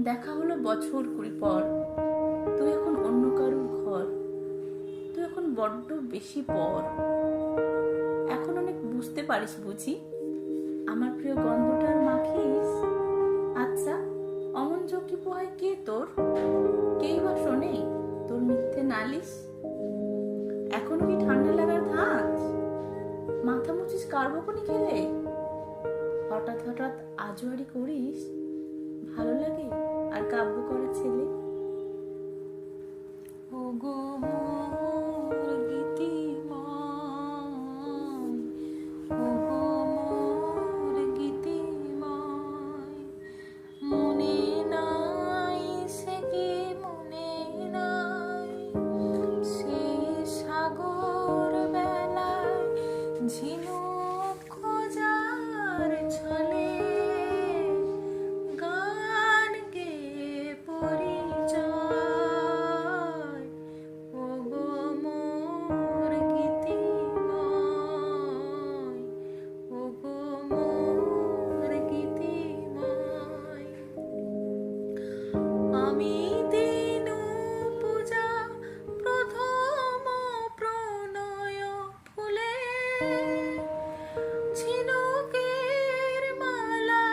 দেখা হলো বছর কুড়ি পর। তুই এখন অন্য কারুর ঘর, তুই এখন বড্ড বেশি পর। এখন অনেক বুঝতে পারিস বুঝি, আমার প্রিয় গন্ধটার মাখিস। আচ্ছা, অমন চকি পোহায় কে তোর? কেই বা শোনে তোর মিথ্যে নালিশ? এখনো কি ঠান্ডা লাগার ধাঁচ? মাথা মুছিস কার বকুনি খেলে? হঠাৎ হঠাৎ আজোয়ারি করিস, ভালো লাগে আর কাব্য করা ছেলে। ওগো মোর গীতিময়, ওগো মোর গীতিময়, মনে নাই সে কি মনে নাই সেই সাগর বেলায় ঝিনুক খোঁজার ছলে গান গেয়ে পরিচয়। ওগো মোর গীতিময়, ওগো মোর গীতিময়, আমি দিনু পূজা প্রথম প্রণয় ফুলে ঝিনুকের মালা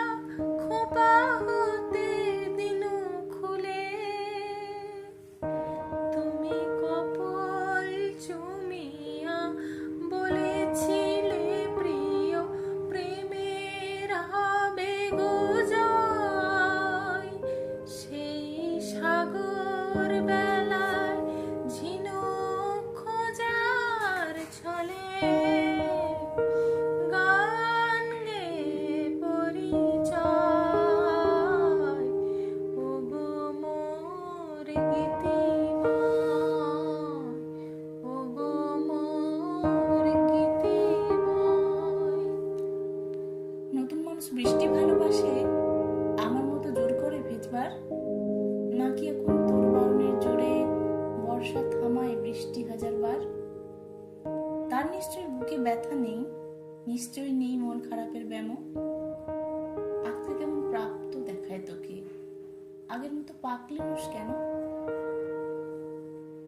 খোপা হতে দিনু খুলে। তুমি কপল চুমিয়া বলেছিলে প্রিয় প্রেমের আবেগ জয়, সেই সাগর বেলায় ঝিনুক খোঁজার ছলে গান গেয়ে পরিচয়। ওগো মোর গীতিময়, ওগো মোর গীতিময়। নতুন মানুষ বৃষ্টি ভালোবাসে আমার মতো জোর করে ভেজবার, নাকি এখন তোর বারণের জোরে বর্ষা থামায় বৃষ্টি হাজার বার? তার নিশ্চয়ই বুকে ব্যথা নেই, নিশ্চয়ই নেই মন খারাপের ব্যামো। আজকে কেমন প্রাপ্ত দেখায় তোকে, আগের মতো পাকলে কেন?